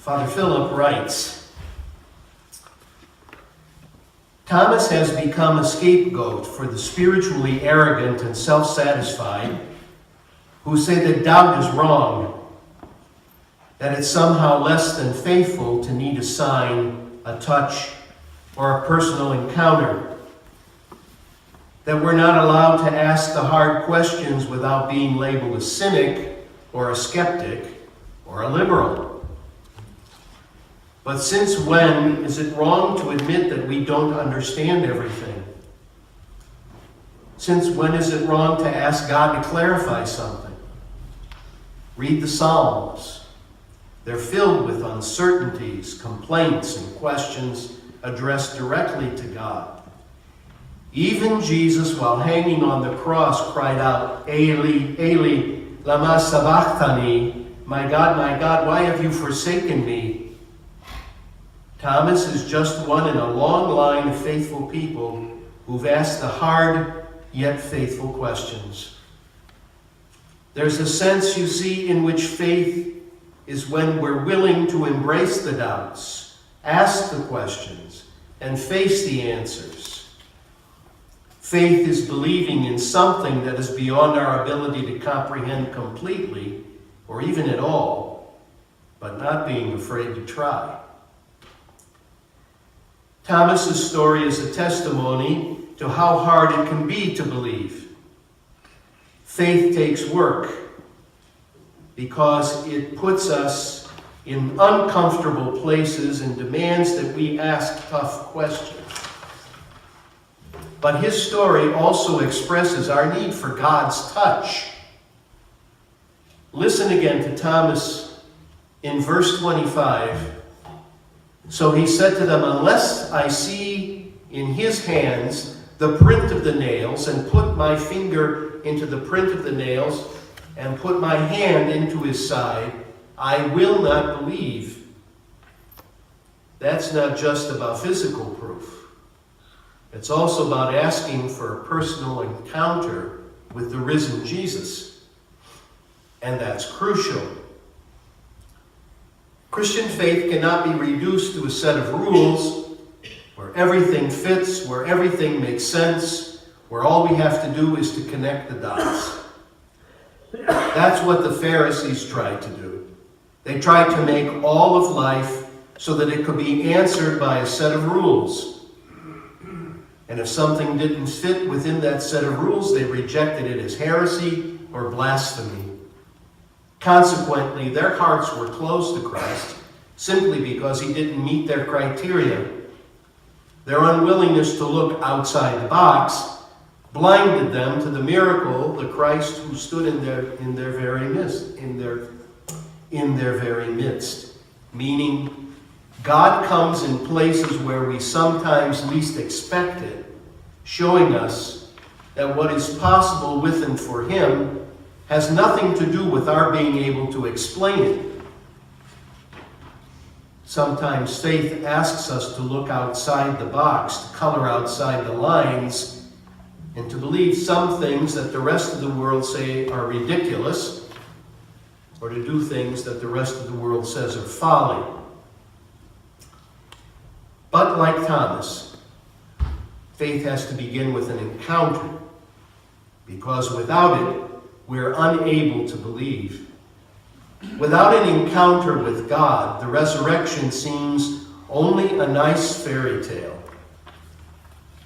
Father Philip writes, Thomas has become a scapegoat for the spiritually arrogant and self-satisfied who say that doubt is wrong, that it's somehow less than faithful to need a sign, a touch, or a personal encounter, that we're not allowed to ask the hard questions without being labeled a cynic or a skeptic or a liberal. But since when is it wrong to admit that we don't understand everything? Since when is it wrong to ask God to clarify something? Read the Psalms. They're filled with uncertainties, complaints, and questions addressed directly to God. Even Jesus, while hanging on the cross, cried out, Eli, Eli, lama sabachthani, my God, why have you forsaken me? Thomas is just one in a long line of faithful people who've asked the hard yet faithful questions. There's a sense, you see, in which faith is when we're willing to embrace the doubts, ask the questions, and face the answers. Faith is believing in something that is beyond our ability to comprehend completely, or even at all, but not being afraid to try. Thomas's story is a testimony to how hard it can be to believe. Faith takes work because it puts us in uncomfortable places and demands that we ask tough questions. But his story also expresses our need for God's touch. Listen again to Thomas in verse 25. So he said to them, unless I see in his hands the print of the nails, and put my finger into the print of the nails, and put my hand into his side, I will not believe. That's not just about physical proof. It's also about asking for a personal encounter with the risen Jesus. And that's crucial. Christian faith cannot be reduced to a set of rules where everything fits, where everything makes sense, where all we have to do is to connect the dots. That's what the Pharisees tried to do. They tried to make all of life so that it could be answered by a set of rules. And if something didn't fit within that set of rules, they rejected it as heresy or blasphemy. Consequently, their hearts were closed to Christ simply because he didn't meet their criteria. Their unwillingness to look outside the box blinded them to the miracle, the Christ who stood in their very midst. Meaning, God comes in places where we sometimes least expect it, showing us that what is possible with and for him has nothing to do with our being able to explain it. Sometimes faith asks us to look outside the box, to color outside the lines, and to believe some things that the rest of the world say are ridiculous, or to do things that the rest of the world says are folly. But like Thomas, faith has to begin with an encounter, because without it, we're unable to believe. Without an encounter with God, the resurrection seems only a nice fairy tale.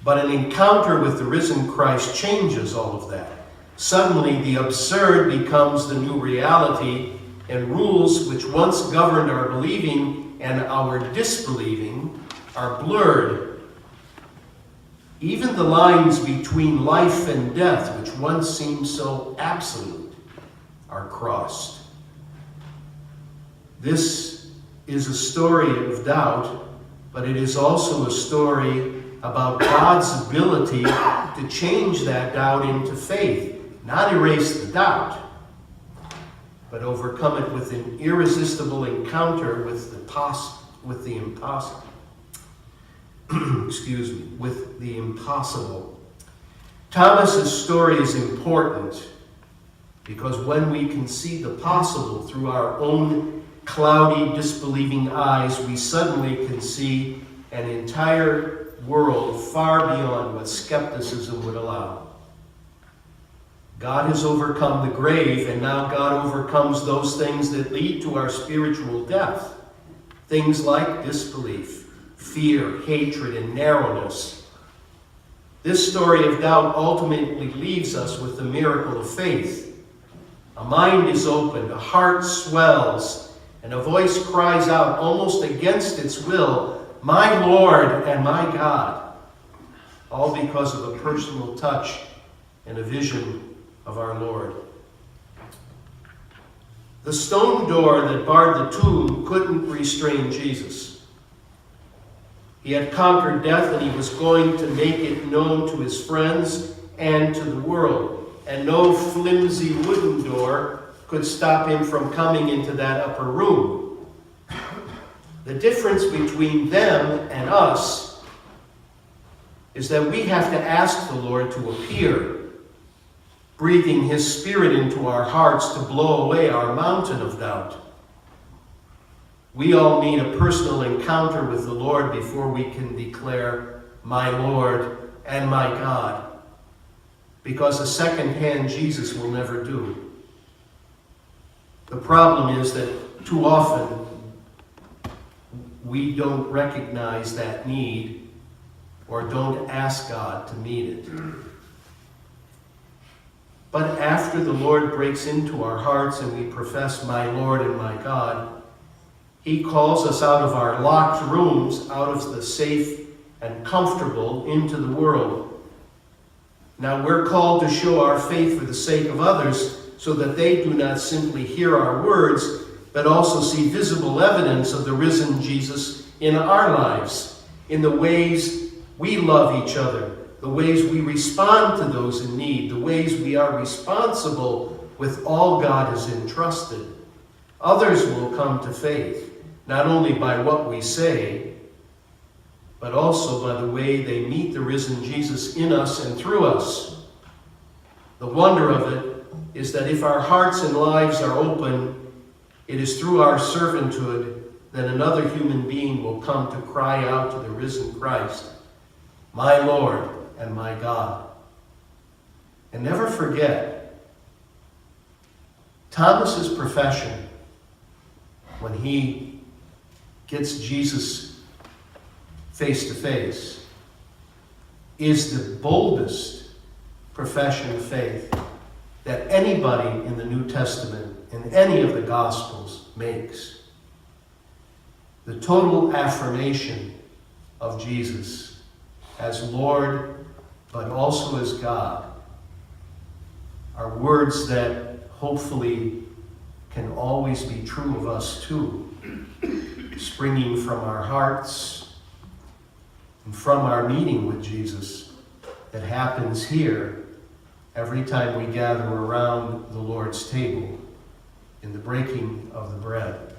But an encounter with the risen Christ changes all of that. Suddenly, the absurd becomes the new reality, and rules which once governed our believing and our disbelieving are blurred. Even the lines between life and death, which once seemed so absolute, are crossed. This is a story of doubt, but it is also a story about God's ability to change that doubt into faith. Not erase the doubt, but overcome it with an irresistible encounter with the impossible. With the impossible. Thomas's story is important because when we can see the possible through our own cloudy, disbelieving eyes, we suddenly can see an entire world far beyond what skepticism would allow. God has overcome the grave, and now God overcomes those things that lead to our spiritual death. Things like disbelief, fear, hatred, and narrowness. This story of doubt ultimately leaves us with the miracle of faith. A mind is opened, a heart swells, and a voice cries out, almost against its will, "My Lord and my God," all because of a personal touch and a vision of our Lord. The stone door that barred the tomb couldn't restrain Jesus. He had conquered death, and he was going to make it known to his friends and to the world. And no flimsy wooden door could stop him from coming into that upper room. The difference between them and us is that we have to ask the Lord to appear, breathing his Spirit into our hearts to blow away our mountain of doubt. We all need a personal encounter with the Lord before we can declare, "My Lord and my God," because a second-hand Jesus will never do. The problem is that too often we don't recognize that need or don't ask God to meet it. But after the Lord breaks into our hearts and we profess, "My Lord and my God," he calls us out of our locked rooms, out of the safe and comfortable, into the world. Now we're called to show our faith for the sake of others, so that they do not simply hear our words, but also see visible evidence of the risen Jesus in our lives, in the ways we love each other, the ways we respond to those in need, the ways we are responsible with all God has entrusted. Others will come to faith, not only by what we say, but also by the way they meet the risen Jesus in us and through us. The wonder of it is that if our hearts and lives are open, it is through our servanthood that another human being will come to cry out to the risen Christ, "My Lord and my God." And never forget, Thomas's profession, when he gets Jesus face to face, is the boldest profession of faith that anybody in the New Testament, in any of the Gospels, makes. The total affirmation of Jesus as Lord, but also as God, are words that hopefully can always be true of us too, springing from our hearts and from our meeting with Jesus that happens here every time we gather around the Lord's table in the breaking of the bread.